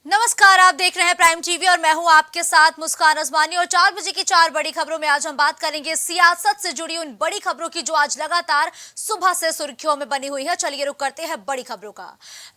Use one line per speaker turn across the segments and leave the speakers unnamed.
नमस्कार, आप देख रहे हैं प्राइम टीवी और मैं हूं आपके साथ मुस्कान अजमानी। और 4 बजे की 4 बड़ी खबरों में आज हम बात करेंगे सियासत से जुड़ी उन बड़ी खबरों की जो आज लगातार सुबह से सुर्खियों में बनी हुई है। चलिए रुक करते हैं बड़ी खबरों का।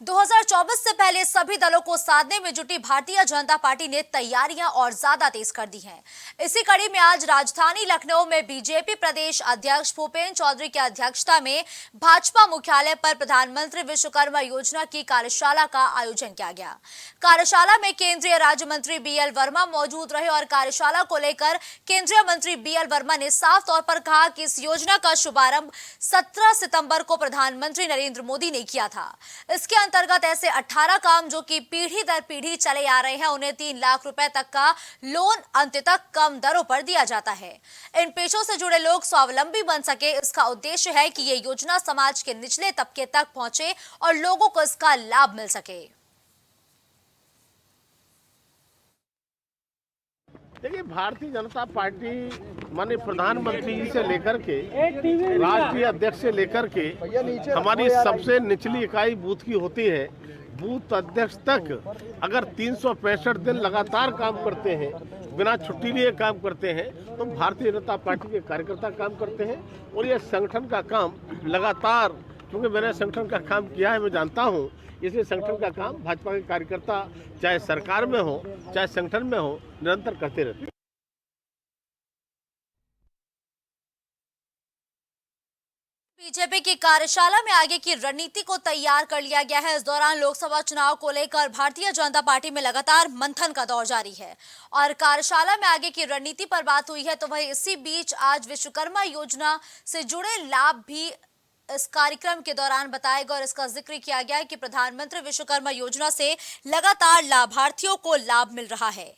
2024 से पहले सभी दलों को साधने में जुटी भारतीय जनता पार्टी ने तैयारियां और ज्यादा तेज कर दी हैं। इसी कड़ी में आज राजधानी लखनऊ में बीजेपी प्रदेश अध्यक्ष भूपेंद्र चौधरी की अध्यक्षता में भाजपा मुख्यालय पर प्रधानमंत्री विश्वकर्मा योजना की कार्यशाला का आयोजन किया गया। कार्यशाला में केंद्रीय राज्य मंत्री बीएल वर्मा मौजूद रहे और कार्यशाला को लेकर केंद्रीय मंत्री बीएल वर्मा ने साफ तौर पर कहा कि इस योजना का शुभारंभ 17 सितंबर को प्रधानमंत्री नरेंद्र मोदी ने किया था। इसके अंतर्गत ऐसे 18 काम जो कि पीढ़ी दर पीढ़ी चले आ रहे हैं, उन्हें 3 लाख रुपए तक का लोन अंत तक कम दरों पर दिया जाता है। इन पेशों से जुड़े लोग स्वावलंबी बन सके, इसका उद्देश्य है कि ये योजना समाज के निचले तबके तक पहुंचे और लोगों को इसका लाभ मिल सके।
देखिए, भारतीय जनता पार्टी माननीय प्रधानमंत्री जी से लेकर के राष्ट्रीय अध्यक्ष से लेकर के हमारी सबसे निचली इकाई बूथ की होती है, बूथ अध्यक्ष तक अगर 365 दिन लगातार काम करते हैं, बिना छुट्टी लिए काम करते हैं, तो भारतीय जनता पार्टी के कार्यकर्ता काम करते हैं। और यह संगठन का काम लगातार, क्योंकि मैंने संगठन का काम किया है, मैं जानता हूँ, इसलिए संगठन का काम भाजपा के कार्यकर्ता चाहे सरकार में हो चाहे संगठन में हो, निरंतर करते रहते हैं।
बीजेपी की कार्यशाला में आगे की रणनीति को तैयार कर लिया गया है। इस दौरान लोकसभा चुनाव को लेकर भारतीय जनता पार्टी में लगातार मंथन का दौर जारी है और कार्यशाला में आगे की रणनीति पर बात हुई है। तो वही इसी बीच आज विश्वकर्मा योजना से जुड़े लाभ भी इस कार्यक्रम के दौरान बताया गया और इसका जिक्र किया गया कि प्रधानमंत्री विश्वकर्मा योजना से लगातार लाभार्थियों को लाभ मिल रहा है।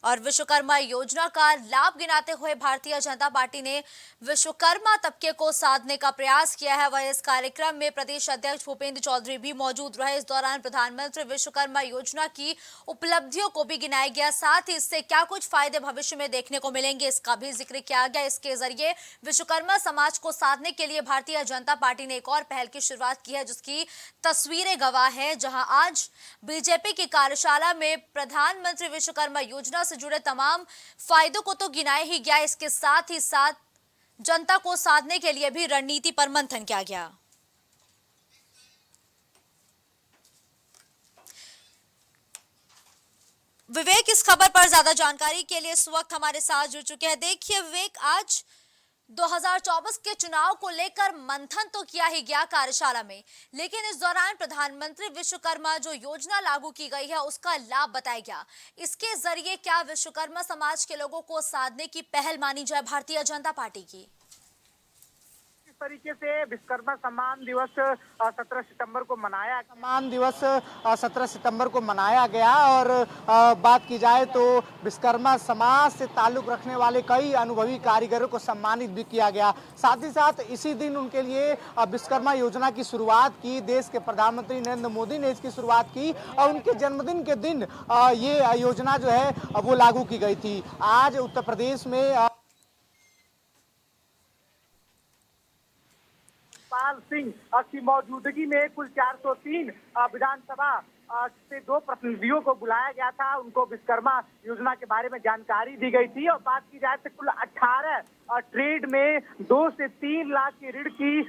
और विश्वकर्मा योजना का लाभ गिनाते हुए भारतीय जनता पार्टी ने विश्वकर्मा तबके को साधने का प्रयास किया है। वह इस कार्यक्रम में प्रदेश अध्यक्ष भूपेंद्र चौधरी भी मौजूद रहे। इस दौरान प्रधानमंत्री विश्वकर्मा योजना की उपलब्धियों को भी गिनाया गया, साथ ही इससे क्या कुछ फायदे भविष्य में देखने को मिलेंगे इसका भी जिक्र किया गया। इसके जरिए विश्वकर्मा समाज को साधने के लिए भारतीय जनता पार्टी ने एक और पहल की शुरुआत की है, जिसकी तस्वीरें गवाह है, जहां आज बीजेपी की कार्यशाला में प्रधानमंत्री विश्वकर्मा योजना से जुड़े तमाम फायदों को तो गिनाया ही गया, इसके साथ ही साथ जनता को साधने के लिए भी रणनीति पर मंथन किया गया। विवेक इस खबर पर ज्यादा जानकारी के लिए इस वक्त हमारे साथ जुड़ चुके हैं। देखिए विवेक, आज 2024 के चुनाव को लेकर मंथन तो किया ही गया कार्यशाला में, लेकिन इस दौरान प्रधानमंत्री विश्वकर्मा जो योजना लागू की गई है उसका लाभ बताया गया। इसके जरिए क्या विश्वकर्मा समाज के लोगों को साधने की पहल मानी जाए भारतीय जनता पार्टी की?
तरीके से विश्वकर्मा सम्मान दिवस 17 सितंबर को मनाया, सम्मान दिवस 17 सितंबर को मनाया गया। और बात की जाए तो विश्वकर्मा समाज से ताल्लुक रखने वाले कई अनुभवी कारीगरों को सम्मानित भी किया गया। साथ ही साथ इसी दिन उनके लिए विश्वकर्मा योजना की शुरुआत की देश के प्रधानमंत्री नरेंद्र मोदी ने इसकी शुरुआत की और उनके जन्मदिन के दिन ये योजना जो है वो लागू की गई थी। आज उत्तर प्रदेश में पाल सिंह की मौजूदगी में कुल 403 विधानसभा से 2 प्रतिनिधियों को बुलाया गया था। उनको विश्वकर्मा योजना के बारे में जानकारी दी गई थी। और बात की जाए तो कुल 18 ट्रेड में 2 से 3 लाख की ऋण की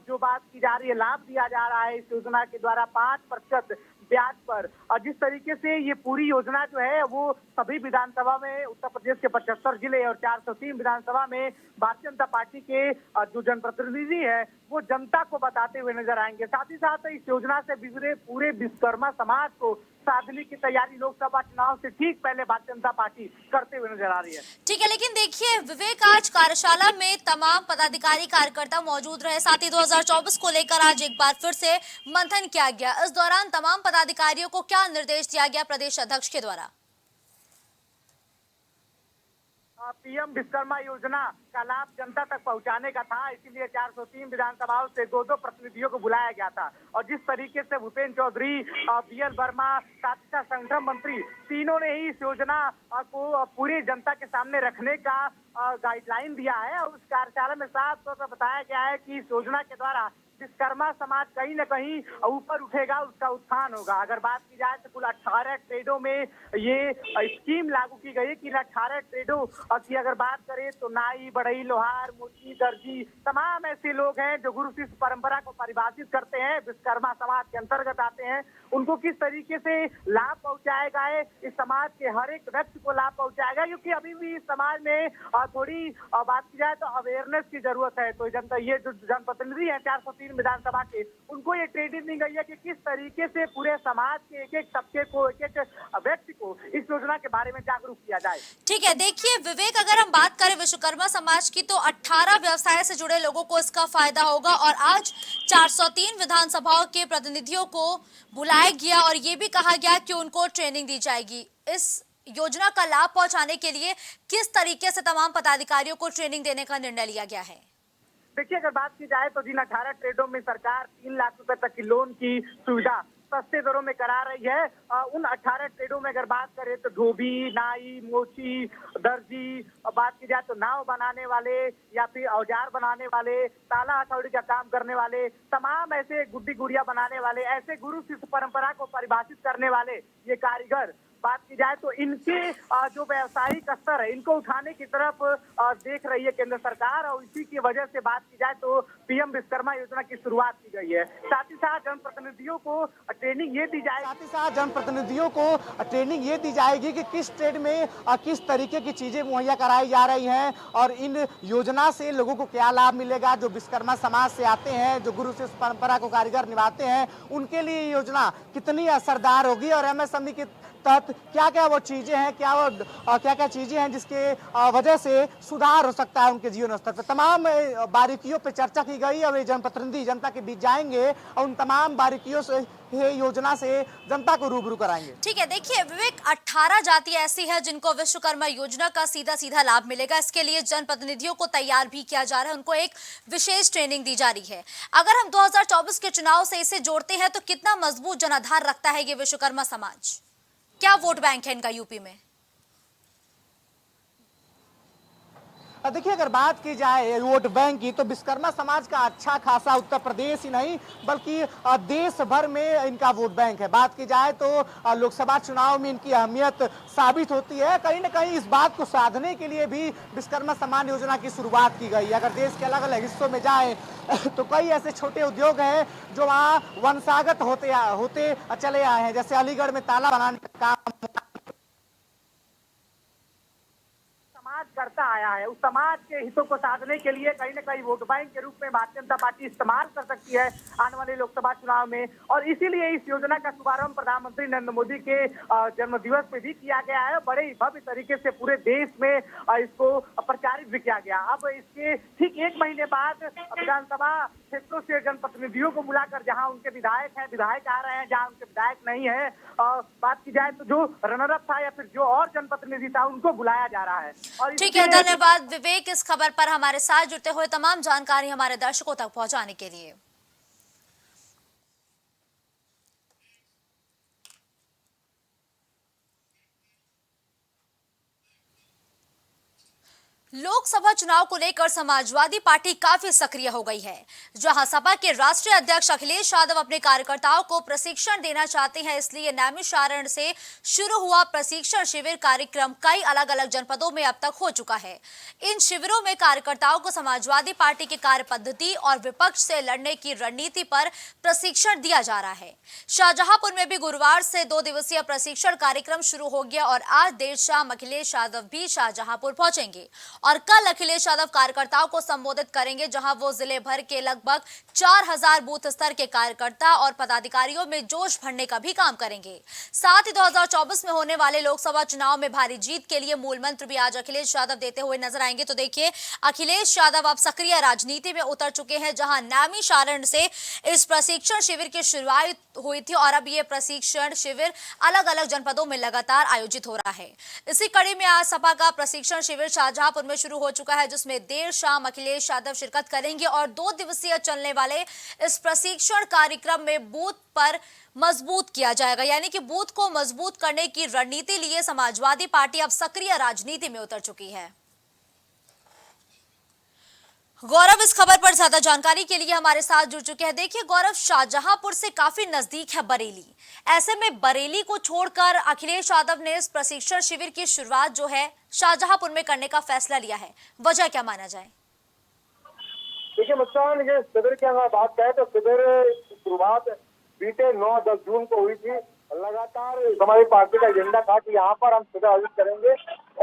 जो बात की जा रही है, लाभ दिया जा रहा है इस योजना के द्वारा 5% ब्याज पर। और जिस तरीके से ये पूरी योजना जो है वो सभी विधानसभा में, उत्तर प्रदेश के 75 जिले और 403 विधानसभा में भारतीय जनता पार्टी के जो जनप्रतिनिधि है वो जनता को बताते हुए नजर आएंगे। साथ ही साथ इस योजना से बिगड़े पूरे विश्वकर्मा समाज को साधने की तैयारी लोकसभा चुनाव से ठीक पहले भारतीय जनता पार्टी करते हुए नजर आ रही है।
ठीक है, लेकिन देखिए विवेक, आज कार्यशाला में तमाम पदाधिकारी कार्यकर्ता मौजूद रहे, साथ ही 2024 को लेकर आज एक बार फिर से मंथन किया गया। इस दौरान तमाम पदाधिकारियों को क्या निर्देश दिया गया प्रदेश अध्यक्ष के द्वारा?
पीएम विश्वकर्मा योजना का लाभ जनता तक पहुंचाने का था, इसीलिए 403 विधानसभाओं से 2-2 प्रतिनिधियों को बुलाया गया था। और जिस तरीके से भूपेंद्र चौधरी, बीएल वर्मा, साथ ही साथ संगठन मंत्री, तीनों ने ही इस योजना को पूरी जनता के सामने रखने का गाइडलाइन दिया है। और उस कार्यशाला में साफ तौर पर बताया गया है कि इस योजना के द्वारा विश्वकर्मा समाज कहीं न कहीं ऊपर उठेगा, उसका उत्थान होगा। अगर बात की जाए तो कुल 18 ट्रेडों में ये स्कीम लागू की गई है कि 18 ट्रेडों की अगर बात करें तो नाई, बढ़ई, लोहार, मोची, दर्जी, तमाम ऐसे लोग हैं जो गुरु शिष्य परंपरा को परिभाषित करते हैं, विश्वकर्मा समाज के अंतर्गत आते हैं। उनको किस तरीके से लाभ पहुंचाएगा है, इस समाज के हर एक व्यक्ति को लाभ पहुंचाएगा, क्योंकि अभी भी इस समाज में थोड़ी बात की जाए तो अवेयरनेस की जरूरत है। तो जनता, ये जो जनप्रतिनिधि है 403 विधानसभा के, उनको ये ट्रेनिंग दी गई है कि किस तरीके से पूरे समाज के एक एक तबके को, एक एक व्यक्ति को इस योजना के बारे में जागरूक किया जाए।
ठीक है, देखिए विवेक, अगर हम बात करें विश्वकर्मा समाज की तो 18 व्यवसाय से जुड़े लोगों को इसका फायदा होगा और आज 403 विधानसभाओं के प्रतिनिधियों को बुलाया गया और ये भी कहा गया कि उनको ट्रेनिंग दी जाएगी। इस योजना का लाभ पहुंचाने के लिए किस तरीके से तमाम पदाधिकारियों को ट्रेनिंग देने का निर्णय लिया गया है?
देखिए, अगर बात की जाए तो जिन 18 ट्रेडों में सरकार 3 लाख रुपए तक की लोन की सुविधा सस्ते दरों में करा रही है, उन 18 ट्रेडों में अगर बात करें तो धोबी, नाई, मोची, दर्जी, बात की जाए तो नाव बनाने वाले या फिर औजार बनाने वाले, ताला हथौड़ी का काम करने वाले, तमाम ऐसे गुड्डी गुड़िया बनाने वाले, ऐसे गुरु शिष्य परंपरा को परिभाषित करने वाले ये कारीगर, बात की जाए तो इनके जो व्यावसायिक स्तर है इनको उठाने की तरफ देख रही है केंद्र सरकार, और इसी की वजह से बात की जाए तो पीएम विश्वकर्मा योजना की शुरुआत की गई है। साथ ही साथ जनप्रतिनिधियों को ट्रेनिंग ये दी जाएगी कि किस ट्रेड में किस तरीके की चीजें मुहैया कराई जा रही हैं और इन योजना से लोगों को क्या लाभ मिलेगा। जो विश्वकर्मा समाज से आते हैं, जो गुरु शिष्य परंपरा को कारीगर निभाते हैं, उनके लिए ये योजना कितनी असरदार होगी और एमएसएमई के तहत क्या क्या वो चीजें हैं, क्या क्या चीजें हैं जिसके वजह से सुधार हो सकता है उनके जीवन स्तर पर। तमाम बारीकियों पे चर्चा की गई और ये जनप्रतिनिधि जनता के बीच जाएंगे और उन तमाम बारीकियों से योजना से जनता को रूबरू कराएंगे।
ठीक है, देखिए विवेक, 18 जाति ऐसी है जिनको विश्वकर्मा योजना का सीधा सीधा लाभ मिलेगा। इसके लिए जनप्रतिनिधियों को तैयार भी किया जा रहा है, उनको एक विशेष ट्रेनिंग दी जा रही है। अगर हम 2024 के चुनाव से इसे जोड़ते हैं तो कितना मजबूत जनाधार रखता है ये विश्वकर्मा समाज? क्या वोट बैंक है इनका यूपी में?
देखिए, अगर बात की जाए वोट बैंक की तो विश्वकर्मा समाज का अच्छा खासा उत्तर प्रदेश ही नहीं बल्कि देश भर में इनका वोट बैंक है। बात की जाए तो लोकसभा चुनाव में इनकी अहमियत साबित होती है। कहीं न कहीं इस बात को साधने के लिए भी विश्वकर्मा सम्मान योजना की शुरुआत की गई। अगर देश के अलग अलग हिस्सों में जाए तो कई ऐसे छोटे उद्योग हैं जो वहाँ वंशागत होते चले आए हैं, जैसे अलीगढ़ में ताला बनाने का काम
समाज करता आया है। उस समाज के हितों को साधने के लिए कहीं न कहीं वोट बैंक के रूप में भारतीय जनता पार्टी इस्तेमाल कर सकती है आने वाले लोकसभा चुनाव में, और इसीलिए इस योजना का शुभारंभ प्रधानमंत्री नरेंद्र मोदी के जन्म दिवस पे भी किया गया है। बड़े ही भव्य तरीके से पूरे देश में इसको प्रचारित भी किया गया। अब इसके ठीक 1 महीने बाद विधानसभा क्षेत्रों से जनप्रतिनिधियों को बुलाकर, जहां उनके विधायक हैं, विधायक आ रहे हैं, जहां उनके विधायक नहीं है, बात की जाए तो जो रनर अप था या फिर जो और जनप्रतिनिधि था उनको बुलाया जा रहा है।
ठीक है, धन्यवाद विवेक इस खबर पर हमारे साथ जुड़ते हुए तमाम जानकारी हमारे दर्शकों तक पहुंचाने के लिए। लोकसभा चुनाव को लेकर समाजवादी पार्टी काफी सक्रिय हो गई है। जहां सपा के राष्ट्रीय अध्यक्ष अखिलेश यादव अपने कार्यकर्ताओं को प्रशिक्षण देना चाहते हैं, इसलिए नैमिषारण्य से शुरू हुआ प्रशिक्षण शिविर कार्यक्रम कई अलग अलग जनपदों में अब तक हो चुका है। इन शिविरों में कार्यकर्ताओं को समाजवादी पार्टी की कार्य पद्धति और विपक्ष से लड़ने की रणनीति पर प्रशिक्षण दिया जा रहा है। शाहजहांपुर में भी गुरुवार से 2 दिवसीय प्रशिक्षण कार्यक्रम शुरू हो गया और आज देर शाम अखिलेश यादव भी शाहजहांपुर पहुंचेंगे और कल अखिलेश यादव कार्यकर्ताओं को संबोधित करेंगे, जहां वो जिले भर के लगभग 4000 बूथ स्तर के कार्यकर्ता और पदाधिकारियों में जोश भरने का भी काम करेंगे। साथ ही 2024 में होने वाले लोकसभा चुनाव में भारी जीत के लिए मूल मंत्र भी आज अखिलेश यादव देते हुए नजर आएंगे। तो देखिए, अखिलेश यादव अब सक्रिय राजनीति में उतर चुके हैं, जहां नैमिषारण्य से इस प्रशिक्षण शिविर की शुरुआत हुई थी और अब ये प्रशिक्षण शिविर अलग अलग जनपदों में लगातार आयोजित हो रहा है। इसी कड़ी में आज सपा का प्रशिक्षण शिविर शाहजहांपुर में शुरू हो चुका है, जिसमें देर शाम अखिलेश यादव शिरकत करेंगे और 2 दिवसीय चलने वाले इस प्रशिक्षण कार्यक्रम में बूथ पर मजबूत किया जाएगा, यानी कि बूथ को मजबूत करने की रणनीति लिए समाजवादी पार्टी अब सक्रिय राजनीति में उतर चुकी है। गौरव, इस खबर पर ज्यादा जानकारी के लिए हमारे साथ जुड़ चुके हैं। देखिए गौरव, शाहजहांपुर से काफी नजदीक है बरेली। ऐसे में बरेली को छोड़कर अखिलेश यादव ने इस प्रशिक्षण शिविर की शुरुआत जो है शाहजहांपुर में करने का फैसला लिया है, वजह क्या माना जाए?
देखिए मुस्कान, ये शिविर की अगर बात करें तो शिविर की शुरुआत बीते 9-10 जून को हुई थी। लगातार हमारी पार्टी का एजेंडा था कि यहाँ पर हम शिविर आयोजित करेंगे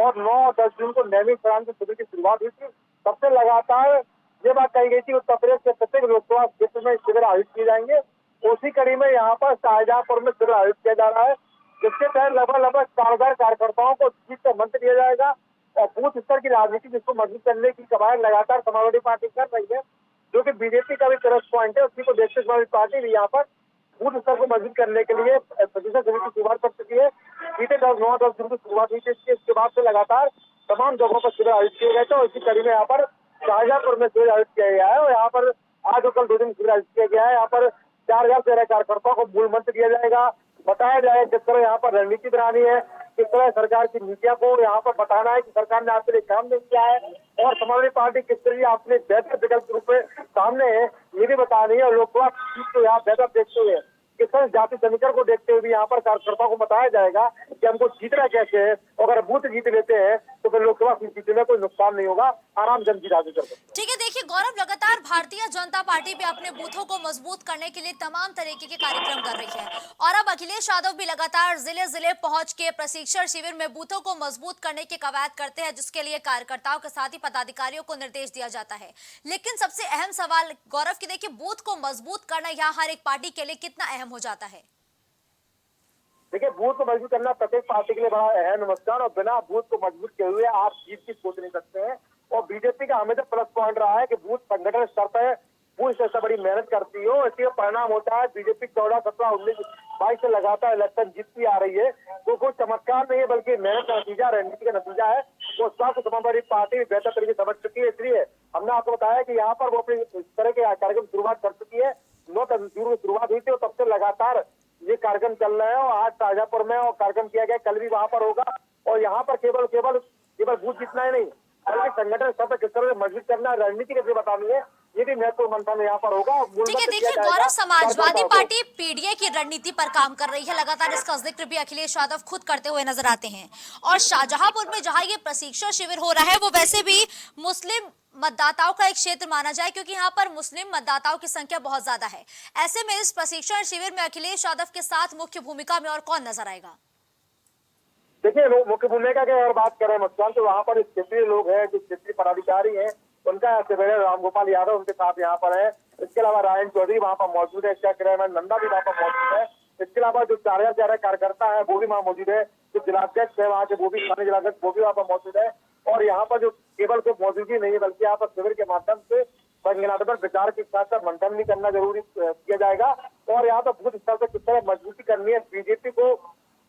और 9 और 10 जून को नैमिष प्रांत शिविर की शुरुआत हुई थी। तब से लगातार ये बात कही गई थी उत्तर प्रदेश के प्रत्येक लोकसभा क्षेत्र में शिविर आयोजित किए जाएंगे। उसी कड़ी में यहाँ पर शाहजहांपुर में शिविर आयोजित किया जा रहा है, जिसके तहत लगभग 4,000 कार्यकर्ताओं को जीत का मंत्र दिया जाएगा और बूथ स्तर की राजनीति जिसको मजबूत करने की कवायद लगातार समाजवादी पार्टी कर रही है, जो कि बीजेपी का भी प्लस पॉइंट है। उसी को देखते समाजवादी पार्टी भी यहाँ पर बूथ स्तर को मजबूत करने के लिए प्रतिशत शिविर की शुरुआत कर चुकी है। बीते 9-10 जून की शुरुआत हुई थी। इसके बाद से लगातार तमाम जगहों पर शिविर आयोजित किए गए थे और इसी कड़ी में यहाँ पर शाहजहांपुर में शिविर आयोजित किया गया है और यहाँ पर आज और कल 2 दिन शिविर आयोजित किया गया है। यहाँ पर 4,000 से अधिक कार्यकर्ताओं को मूल मंत्र दिया जाएगा, बताया जाएगा किस तरह यहाँ पर रणनीति बनानी है, किस तरह सरकार की नीतियों को यहाँ पर बताना है कि सरकार ने आपके लिए काम नहीं किया है और समाजवादी पार्टी किस तरह आपने बेहतर विकल्प रूप में सामने है ये भी बतानी है। और लोकसभा सीट को यहाँ बेहतर देखते हुए किस तरह जाति समीकरण को देखते हुए भी यहाँ पर कार्यकर्ताओं को बताया जाएगा कि हमको जीतना कैसे है। अगर बूथ जीत लेते हैं तो फिर लोकसभा सीट जीतने में कोई नुकसान नहीं होगा, आराम जन की राजनीति कर सकते हैं।
ठीक है, देखिए गौरव, लगातार भारतीय जनता पार्टी भी अपने बूथों को मजबूत करने के लिए तमाम तरीके के कार्यक्रम कर रही है और अब अखिलेश यादव भी लगातार जिले जिले पहुंच के प्रशिक्षण शिविर में बूथों को मजबूत करने की कवायद करते हैं, जिसके लिए कार्यकर्ताओं के साथ ही पदाधिकारियों को निर्देश दिया जाता है। लेकिन सबसे अहम सवाल गौरव की, देखिए बूथ को मजबूत करना यहाँ हर एक पार्टी के लिए कितना अहम हो जाता है?
देखिए बूथ को मजबूत करना प्रत्येक पार्टी के लिए बड़ा अहम नमस्कार और बिना बूथ को मजबूत किए हुए आप जीत की सोच नहीं सकते हैं। और बीजेपी का हमेशा प्लस पॉइंट रहा है कि बूथ संगठन स्तर पर पूरी तरह से बड़ी मेहनत करती हो, इसलिए परिणाम होता है बीजेपी 14, 17, 19, 22 से लगातार इलेक्शन जीतती आ रही है। तो कोई चमत्कार नहीं है बल्कि मेहनत का नतीजा, रणनीति का नतीजा है। तो उस बात को समाजवादी पार्टी बेहतर तरीके से समझ चुकी है, इसलिए हमने आपको बताया कि यहाँ पर वो अपनी इस तरह के कार्यक्रम शुरुआत कर चुकी है। 9 जून में शुरुआत हुई थी और तब से लगातार ये कार्यक्रम चल रहे हैं और आज शाहजहांपुर में और कार्यक्रम किया गया, कल भी वहां पर होगा। और यहाँ पर केवल बूथ जीतना ही नहीं बल्कि संगठन स्तर पर किस तरह से मजबूत करना, रणनीति कैसे बतानी है, ये भी महत्वपूर्ण मंथन यहाँ पर होगा।
ठीक है, देखिए गौरव, समाजवादी पार्टी पीडीए की रणनीति पर काम कर रही है, लगातार इसका जिक्र भी अखिलेश यादव खुद करते हुए नजर आते हैं। और शाहजहांपुर में जहां ये प्रशिक्षण शिविर हो रहा है वो वैसे भी मुस्लिम मतदाताओं का एक क्षेत्र माना जाए, क्योंकि यहाँ पर मुस्लिम मतदाताओं की संख्या बहुत ज्यादा है। ऐसे में इस प्रशिक्षण शिविर में अखिलेश यादव के साथ मुख्य भूमिका में और कौन नजर आएगा?
देखिए मुख्य भूमिका की अगर बात करें मुस्कान, तो वहाँ पर क्षेत्रीय लोग हैं, जो क्षेत्रीय पदाधिकारी हैं, उनका शिविर रामगोपाल यादव उनके साथ यहाँ पर है। इसके अलावा रायन चौधरी वहाँ पर मौजूद है, इसका क्रम नंदा भी वहाँ पर मौजूद है। इसके अलावा जो 4,000 से अधिक कार्यकर्ता है वो भी वहाँ मौजूद है, जो जिलाध्यक्ष है वहाँ के वो भी, स्थानीय जिलाध्यक्ष वो भी वहाँ पर मौजूद है। और यहाँ पर जो केवल को मौजूदगी नहीं है बल्कि यहाँ पर शिविर के माध्यम से संज्ञानात्मक विचार के साथ साथ मंथन भी करना जरूरी किया जाएगा। और यहाँ पर बूथ स्तर पर किस तरह मजबूती करनी है, बीजेपी को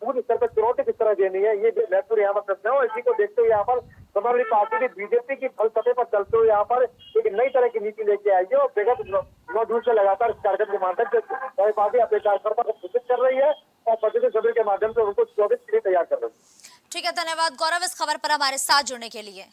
बूथ स्तर पर चुनौती किस तरह देनी है, ये महत्वपूर्ण यहाँ पर प्रश्न है। और इसी को देखते हुए यहाँ पर समाजवादी पार्टी भी बीजेपी की फलसफे पर चलते हुए यहाँ पर एक नई तरह की नीति लेके आई है और विगत 9 जून से लगातार इस कार्यक्रम के माध्यम से समाजवादी पार्टी अपने कार्यकर्ता को सूचित कर रही है और प्रतिनिधि शिविर के माध्यम से उनको 24 के लिए तैयार कर रही है।
ठीक है, धन्यवाद गौरव इस खबर पर हमारे साथ जुड़ने के लिए।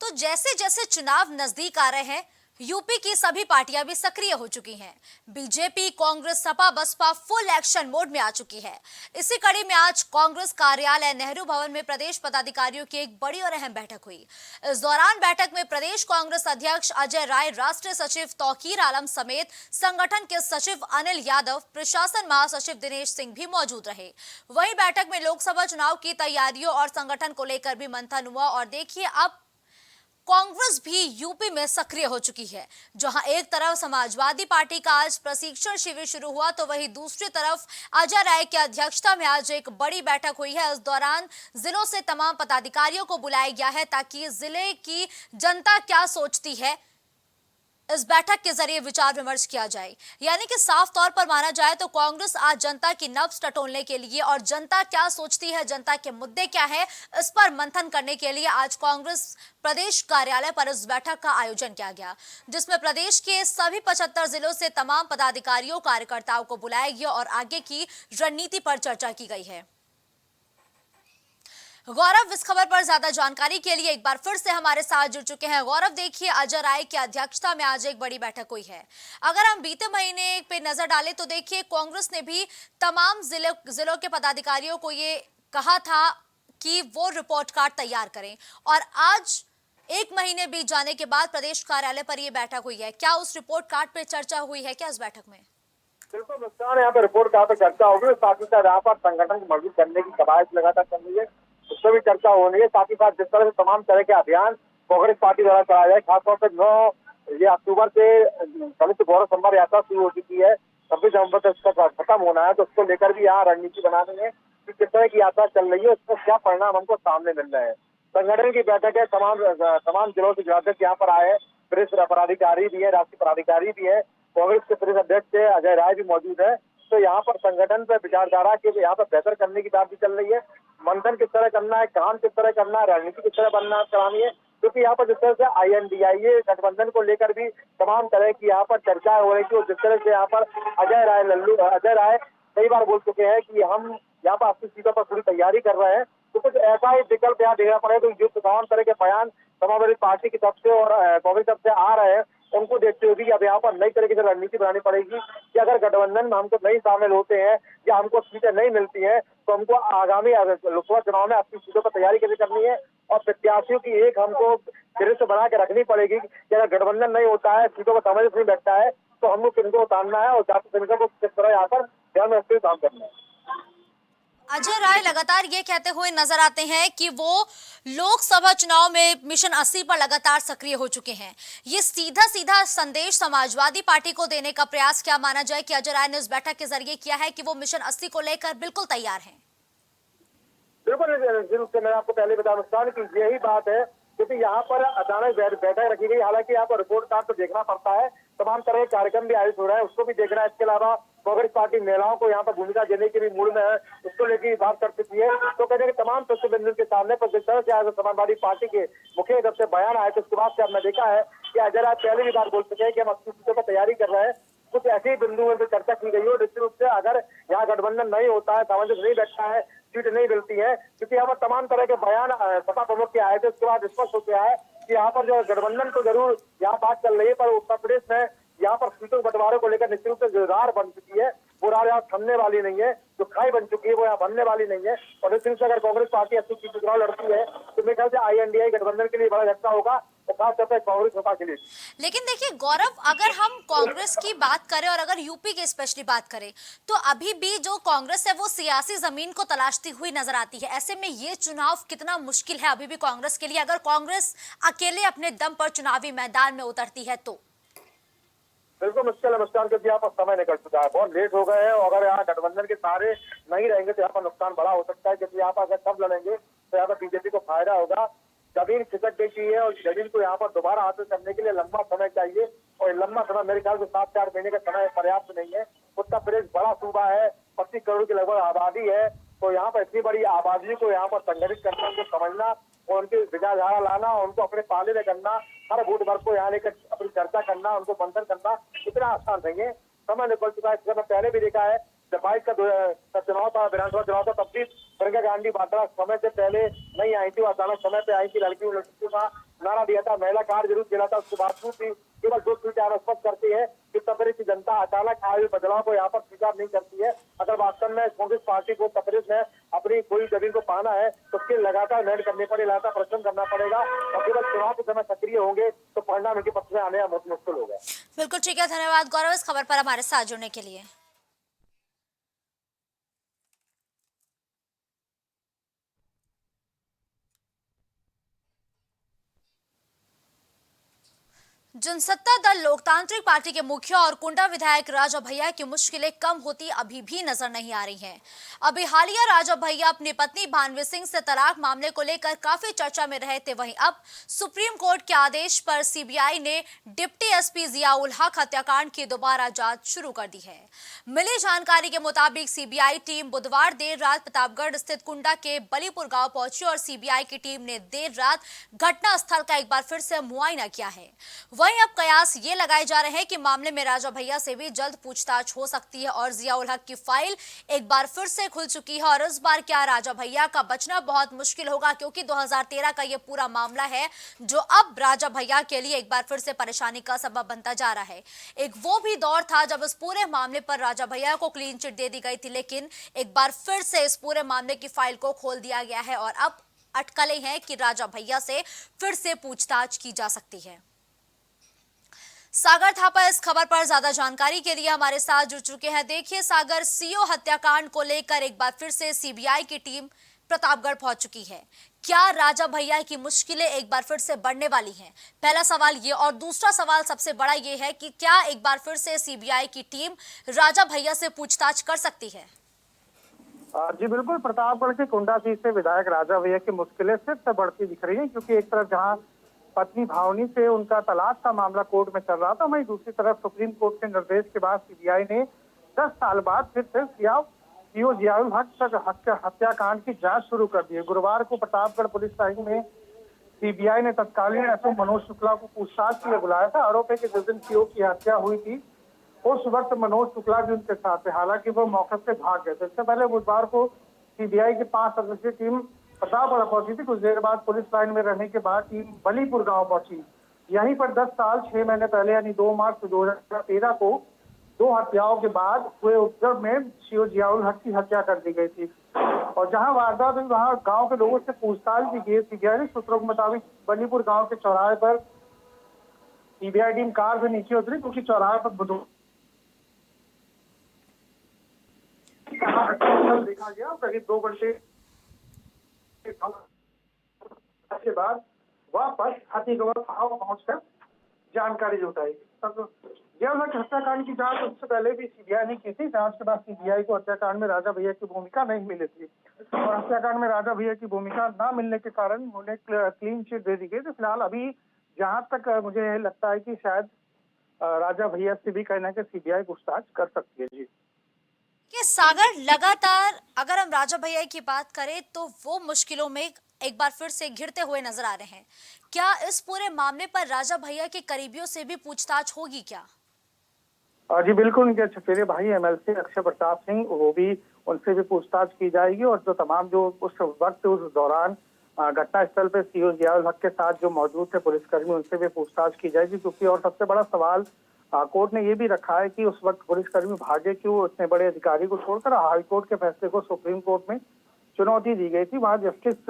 तो जैसे जैसे चुनाव नजदीक आ रहे हैं, यूपी की सभी पार्टियां भी सक्रिय हो चुकी हैं। BJP, Congress, Sapa, Basapa full action mode में आ चुकी है। इसी कड़ी में आज कांग्रेस कार्यालय नेहरू भवन में प्रदेश पदाधिकारियों की एक बड़ी और अहम बैठक हुई। इस दौरान बैठक में प्रदेश कांग्रेस अध्यक्ष अजय राय, राष्ट्रीय सचिव तौकीर आलम समेत संगठन के सचिव अनिल यादव, प्रशासन महासचिव दिनेश सिंह भी मौजूद रहे। वहीं बैठक में लोकसभा चुनाव की तैयारियों और संगठन को लेकर भी मंथन हुआ। और देखिए, अब कांग्रेस भी यूपी में सक्रिय हो चुकी है। जहां एक तरफ समाजवादी पार्टी का आज प्रशिक्षण शिविर शुरू हुआ, तो वहीं दूसरी तरफ अजय राय की अध्यक्षता में आज एक बड़ी बैठक हुई है। इस दौरान जिलों से तमाम पदाधिकारियों को बुलाया गया है ताकि जिले की जनता क्या सोचती है इस बैठक के जरिए विचार विमर्श किया जाए। यानी कि साफ तौर पर माना जाए तो कांग्रेस आज जनता की नब्ज टटोलने के लिए और जनता क्या सोचती है, जनता के मुद्दे क्या है, इस पर मंथन करने के लिए आज कांग्रेस प्रदेश कार्यालय पर इस बैठक का आयोजन किया गया, जिसमें प्रदेश के सभी 75 जिलों से तमाम पदाधिकारियों, कार्यकर्ताओं को बुलाया गया और आगे की रणनीति पर चर्चा की गई है। गौरव, इस खबर पर ज्यादा जानकारी के लिए एक बार फिर से हमारे साथ जुड़ चुके हैं। गौरव, देखिए, अजय राय की अध्यक्षता में आज एक बड़ी बैठक हुई है। अगर हम बीते महीने पे नजर डालें तो देखिए, कांग्रेस ने भी तमाम जिलों के पदाधिकारियों को ये कहा था कि वो रिपोर्ट कार्ड तैयार करें, और आज एक महीने बीत जाने के बाद प्रदेश कार्यालय पर यह बैठक हुई है। क्या उस रिपोर्ट कार्ड पे चर्चा हुई है क्या इस बैठक में?
बिल्कुल मुस्कान, यहाँ पे रिपोर्ट कार्ड पे चर्चा होगी, साथ ही साथ यहाँ पर संगठन को मजबूत करने की कवायद लगातार चल रही है, उस पर भी चर्चा हो रही है। साथ ही साथ जिस तरह से तमाम तरह के अभियान कांग्रेस पार्टी द्वारा चलाया जाए, खासतौर पर 9 अक्टूबर से दलित गौरव संवाद यात्रा शुरू हो चुकी है, 26 नवंबर तक इसका खत्म होना है, तो उसको लेकर भी यहाँ रणनीति बनानी है कि किस तरह की यात्रा चल रही है, उसका क्या परिणाम हमको सामने मिल रहे हैं। संगठन की बैठक है, तमाम जिलों से जिलाध्यक्ष यहाँ पर आए, प्रदेश पदाधिकारी भी है, राष्ट्रीय पदाधिकारी भी है, कांग्रेस के प्रदेश अध्यक्ष अजय राय भी मौजूद है। तो यहाँ पर संगठन पर विचारधारा के यहाँ पर बेहतर करने की बात भी चल रही है, मंथन किस तरह करना है, काम किस तरह करना है, रणनीति किस तरह करानी है, क्योंकि यहाँ पर जिस तरह से INDIA गठबंधन को लेकर भी तमाम तरह की यहाँ पर चर्चा हो रही थी, और जिस तरह से यहाँ पर अजय राय कई बार बोल चुके हैं कि हम यहाँ पर 80 सीटों पर पूरी तैयारी कर रहे हैं, तो कुछ ऐसा ही विकल्प यहाँ देखना पड़ेगा। तो जो तमाम तरह के बयान समाजवादी पार्टी की तरफ से और कांग्रेस तरफ से आ रहे हैं, उनको देखते हुए अब यहाँ पर नई तरीके से रणनीति बनानी पड़ेगी कि अगर गठबंधन में हमको नहीं शामिल होते हैं या हमको सीटें नहीं मिलती हैं, तो हमको आगामी लोकसभा चुनाव में 80 सीटों पर तैयारी कैसे करनी है, और प्रत्याशियों की एक हमको गिरफ्त बना के रखनी पड़ेगी कि अगर गठबंधन नहीं होता है, सीटों पर समझ नहीं बैठता है, तो हमको किनको उतारना है और जाति समितियों को किस तरह यहाँ पर ध्यान में रखते हुए काम करना है।
अजय राय लगातार ये कहते हुए नजर आते हैं कि वो लोकसभा चुनाव में मिशन 80 पर लगातार सक्रिय हो चुके हैं। ये सीधा सीधा संदेश समाजवादी पार्टी को देने का प्रयास क्या माना जाए कि अजय राय ने इस बैठक के जरिए किया है कि वो मिशन 80 को लेकर बिल्कुल तैयार हैं?
बिल्कुल, मैं आपको पहले बता दूं कि यही बात है, क्योंकि यहाँ पर अचानक बैठक रखी गई। हालांकि यहाँ पर रिपोर्ट कार्ड तो देखना पड़ता है, तमाम तरह के कार्यक्रम भी आयोजित हो रहा है, उसको भी देखना है। इसके अलावा कांग्रेस पार्टी महिलाओं को यहाँ पर भूमिका देने के भी मूड में है, उसको लेकर बात कर चुकी है। तो कहते हैं कि तमाम तथ्य बिंदु के सामने पर जिस तरह से आज समाजवादी पार्टी के मुखिया की तरफ से बयान आए, तो उसके बाद से हमने देखा है कि अजय राय पहले भी बात बोल चुके हैं कि हम 80 सीटों पर तैयारी कर रहे हैं। कुछ ऐसे ही बिंदु में चर्चा की गई हो, निश्चित रूप से अगर यहाँ गठबंधन नहीं होता है, सामंजस्य नहीं बैठता है, सीट नहीं मिलती है, क्योंकि यहाँ पर तमाम तरह के बयान सपा प्रमुख के आए थे, उसके बाद स्पष्ट हो गया है कि यहाँ पर जो गठबंधन तो जरूर यहाँ बात चल रही है, पर उत्तर प्रदेश में यहाँ पर सीटों के बंटवारे को लेकर निश्चित रूप से जो रार बन चुकी है, वो रार यहाँ थमने वाली नहीं है, जो खाई बन चुकी है वो यहाँ बनने वाली नहीं है। और निश्चित रूप से अगर कांग्रेस पार्टी 80 सीट चुनाव लड़ती है, तो मेरे ख्याल से INDIA गठबंधन के लिए बड़ा झटका होगा, और खासतौर पर कांग्रेस सपा के लिए।
लेकिन देखिए गौरव, अगर हम कांग्रेस की बात करें और अगर यूपी की स्पेशली बात करें, तो अभी भी जो कांग्रेस है वो सियासी जमीन को तलाशती हुई नजर आती है। ऐसे में ये चुनाव कितना मुश्किल है अभी भी कांग्रेस के लिए, अगर कांग्रेस अकेले अपने दम पर चुनावी मैदान में उतरती है तो?
बिल्कुल मुश्किल है मुस्कान, क्योंकि यहाँ पर समय निकल चुका है, बहुत लेट हो गए हैं, और अगर यहाँ गठबंधन के सहारे नहीं रहेंगे तो यहाँ पर नुकसान बड़ा हो सकता है, क्योंकि यहाँ पर अगर सब लड़ेंगे तो यहाँ पर बीजेपी को फायदा होगा। जमीन खिसक गई चाहिए, और जमीन को यहाँ पर दोबारा हासिल करने के लिए लंबा समय चाहिए, और लंबा समय मेरे ख्याल से 7-8 महीने का समय पर्याप्त नहीं है। उत्तर प्रदेश बड़ा सूबा है, 25 करोड़ की लगभग आबादी है, तो यहाँ पर इतनी बड़ी आबादी को यहाँ पर संगठित करना, उनको समझना और उनकी विचारधारा लाना, उनको अपने पाले में करना, हर बूथ वर्ग को यहाँ लेकर अपनी चर्चा करना, उनको मंथन करना इतना आसान नहीं है। समय निकल चुका है, इसलिए मैं पहले भी देखा है जब 22 का चुनाव था, विधानसभा चुनाव था, तब भी प्रियंका गांधी वाड्रा समय से पहले नहीं आई थी, वो अचानक समय पे आई थी, लड़कियों का नारा दिया था, महिला कार्ड जरूर खेला था, उसके बावजूद भी केवल 2 सीटें स्पष्ट करती है कि उत्तर प्रदेश की जनता अचानक आए हुए बदलाव को यहाँ पर स्वीकार नहीं करती है। अगर वास्तव में कांग्रेस पार्टी को उत्तर प्रदेश में अपनी कोई जमीन को पाना है, तो उसके लगातार मेहनत करनी पड़ेगी, लगातार परिश्रम करना पड़ेगा, और केवल चुनाव के समय सक्रिय होंगे तो परिणाम इनके पक्ष में आने बहुत मुश्किल होगा।
बिल्कुल ठीक है, धन्यवाद गौरव इस खबर पर हमारे साथ जुड़ने के लिए। जनसत्ता दल लोकतांत्रिक पार्टी के मुखिया और कुंडा विधायक राजा भैया की मुश्किलें कम होती अभी भी नजर नहीं आ रही हैं। अभी हालिया राजा भैया अपनी पत्नी भानवी सिंह से तलाक मामले को लेकर काफी चर्चा में रहे थे, वहीं अब सुप्रीम कोर्ट के आदेश पर सीबीआई ने डिप्टी एसपी जियाउल हक हत्याकांड की दोबारा जांच शुरू कर दी है। मिली जानकारी के मुताबिक सीबीआई टीम बुधवार देर रात प्रतापगढ़ स्थित कुंडा के बलीपुर गांव पहुंची और सीबीआई की टीम ने देर रात घटना स्थल का एक बार फिर से मुआयना किया है। वहीं अब कयास ये लगाए जा रहे हैं कि मामले में राजा भैया से भी जल्द पूछताछ हो सकती है और जियाउल हक की फाइल एक बार फिर से खुल चुकी है। और इस बार क्या राजा भैया का बचना बहुत मुश्किल होगा, क्योंकि 2013 का ये पूरा मामला है जो अब राजा भैया के लिए एक बार फिर से परेशानी का सबब बनता जा रहा है। एक वो भी दौर था जब इस पूरे मामले पर राजा भैया को क्लीन चिट दे दी गई थी, लेकिन एक बार फिर से इस पूरे मामले की फाइल को खोल दिया गया है और अब अटकलें हैं कि राजा भैया से फिर से पूछताछ की जा सकती है। सागर थापा इस खबर पर ज्यादा जानकारी के लिए हमारे साथ जुड़ चुके हैं। देखिए सागर, सीओ हत्याकांड को लेकर एक बार फिर से सीबीआई की टीम प्रतापगढ़ पहुंच चुकी है। क्या राजा भैया की मुश्किलें एक बार फिर से बढ़ने वाली हैं? पहला सवाल ये, और दूसरा सवाल सबसे बड़ा ये है कि क्या एक बार फिर से सीबीआई की टीम राजा भैया से पूछताछ कर सकती है?
जी बिल्कुल, प्रतापगढ़ के कुंडा सीट से विधायक राजा भैया की मुश्किलें फिर से बढ़ती दिख रही हैं, क्योंकि एक तरफ जहां पत्नी भावनी से उनका तलाक का मामला कोर्ट में चल रहा था, वहीं दूसरी तरफ सुप्रीम कोर्ट के निर्देश के बाद सीबीआई ने 10 साल बाद फिर से सीओ जियाउल हक हत्याकांड की जांच शुरू कर दी है। गुरुवार को प्रतापगढ़ पुलिस लाइन में सीबीआई ने तत्कालीन एसओ मनोज शुक्ला को पूछताछ के लिए बुलाया था। आरोप है कि जिस दिन सीओ की हत्या हुई थी उस वक्त मनोज शुक्ला भी उनके साथ थे, हालांकि वो मौके से भाग गए थे। इससे पहले बुधवार को सीबीआई की 5 सदस्यीय टीम प्रतापगढ़ पहुंची थी। कुछ देर बाद पुलिस लाइन में रहने के बाद टीम बलीपुर गांव पहुंची। यहीं पर 10 साल 6 महीने पहले यानी 2 मार्च 2013 को 2 हत्याओं के बाद हुए उपद्रव में सीओ जियाउल हक की हत्या कर दी गई थी। और जहां वारदात हुई वहां गांव के लोगों से पूछताछ भी की। सीबीआई सूत्रों के मुताबिक बलीपुर गांव के चौराहे पर सीबीआई टीम कार से नीचे उतरी, क्योंकि चौराहे पर देखा गया। करीब 2 घंटे के बाद वापस हाथीगढ़ थाना पहुंचकर जानकारी जुटाई। जियाउल हक हत्याकांड की जांच उससे पहले भी सीबीआई ने की थी। जांच के बाद सीबीआई को हत्याकांड में राजा भैया की भूमिका नहीं मिली थी और हत्याकांड में राजा भैया की भूमिका न मिलने के कारण उन्हें क्लीन चिट दे दी गई। तो फिलहाल अभी जहां तक मुझे लगता है कि शायद राजा भैया से भी कहना कि सीबीआई पूछताछ कर सकती है। जी
कि सागर, लगातार अगर हम राजा भैया की बात करें तो वो मुश्किलों में एक बार फिर से घिरते हुए नजर आ रहे हैं। क्या इस पूरे मामले पर राजा भैया के करीबियों से भी पूछताछ होगी क्या?
जी बिल्कुल, उनके चचेरे भाई एमएलसी अक्षय प्रताप सिंह, वो भी उनसे भी पूछताछ की जाएगी। और जो तमाम जो उस वक्त उस दौरान घटना स्थल पे सीओ जियाउल हक के साथ जो मौजूद थे पुलिसकर्मी, उनसे भी पूछताछ की जाएगी। क्योंकि और सबसे बड़ा सवाल कोर्ट ने ये भी रखा है कि उस वक्त पुलिसकर्मी भागे क्यों, इतने बड़े अधिकारी को छोड़कर। हाईकोर्ट के फैसले को सुप्रीम कोर्ट में चुनौती दी गई थी। वहां जस्टिस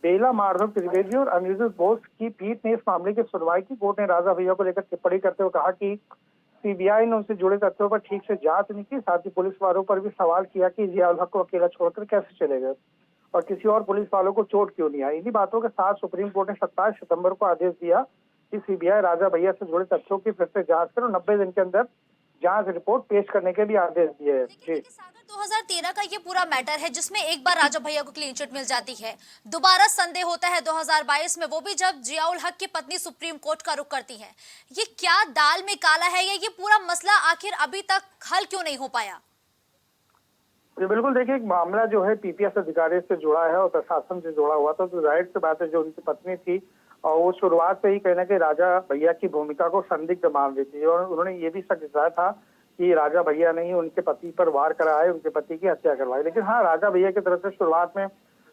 बेला माधव त्रिवेदी और अनिरुद्ध बोस की पीठ ने इस मामले की सुनवाई की। कोर्ट ने राजा भैया को लेकर टिप्पणी करते हुए कहा कि सीबीआई ने उनसे जुड़े तथ्यों पर ठीक से जांच नहीं की। साथ ही पुलिस वालों पर भी सवाल किया कि जियाउल हक को अकेला छोड़कर कैसे चले गए और किसी और पुलिस वालों को चोट क्यों नहीं आई। इन्हीं बातों के साथ सुप्रीम कोर्ट ने 27 सितंबर को आदेश दिया कि सीबीआई राजा भैया से जुड़े तथ्यों की फिर से जांच करे और 90 दिन के अंदर जांच रिपोर्ट पेश करने के भी आदेश दिए हैं। जी
सागर, 2013 का ये पूरा मैटर है जिसमें एक बार राजा भैया को क्लीन चिट मिल जाती है, दोबारा संदेह होता है 2022 में, वो भी जब जियाउल हक की पत्नी सुप्रीम कोर्ट का रुख करती है। ये क्या दाल में काला है, या ये पूरा मसला आखिर अभी तक हल क्यों नहीं हो पाया?
जी बिल्कुल, देखिए एक मामला जो है पीपीएस अधिकारी से जुड़ा है और प्रशासन से जुड़ा हुआ था। तो जाहिर सी बात है जो उनकी पत्नी थी और वो शुरुआत से ही कहना कि राजा भैया की भूमिका को संदिग्ध मान रही थी और उन्होंने ये भी सच बताया था कि राजा भैया ने ही उनके पति पर वार कराए, उनके पति की हत्या करवाई। लेकिन हाँ, राजा भैया की तरफ से शुरुआत में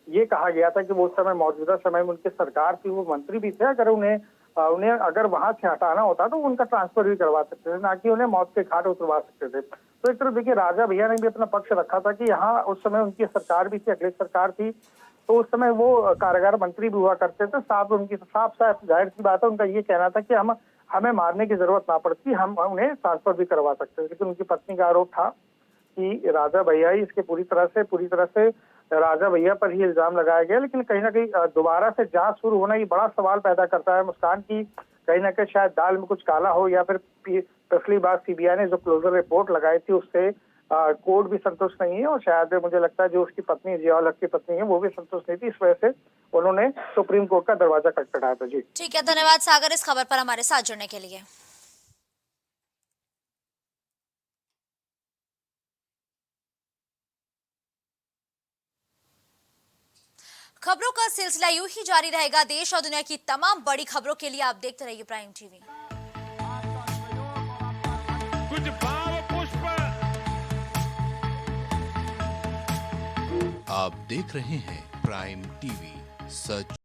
ये कहा गया था कि वो उस समय मौजूदा समय में उनकी सरकार थी, वो मंत्री भी थे। अगर उन्हें अगर वहां से हटाना होता तो उनका ट्रांसफर भी करवा सकते थे, ना कि उन्हें मौत के घाट उतरवा सकते थे। तो एक तरफ देखिए राजा भैया ने भी अपना पक्ष रखा था कि यहाँ उस समय उनकी सरकार भी थी, अखिलेश सरकार थी, तो उस समय वो कारागार मंत्री भी हुआ करते थे। साफ जाहिर सी बात है उनका ये कहना था कि हमें मारने की जरूरत ना पड़ती, हम उन्हें ट्रांसफर भी करवा सकते थे। लेकिन उनकी पत्नी का आरोप था कि राजा भैया ही इसके पूरी तरह से राजा भैया पर ही इल्जाम लगाया गया। लेकिन कहीं ना कहीं दोबारा से जांच शुरू होना ये बड़ा सवाल पैदा करता है मुस्कान की, कहीं ना कहीं शायद दाल में कुछ काला हो या फिर पिछली बार सीबीआई ने जो क्लोजर रिपोर्ट लगाई थी उससे कोर्ट भी संतुष्ट नहीं है और शायद मुझे लगता है जो उसकी पत्नी जियाउल हक की पत्नी है वो भी संतुष्ट नहीं थी। इस वजह से उन्होंने सुप्रीम कोर्ट का दरवाजा खटखटाया था। जी
ठीक है, धन्यवाद सागर इस खबर पर हमारे साथ जुड़ने के लिए। खबरों का सिलसिला यूं ही जारी रहेगा। देश और दुनिया की तमाम बड़ी खबरों के लिए आप देखते रहिए प्राइम टीवी।
कुछ भाव पुष्प।
आप देख रहे हैं प्राइम टीवी, सच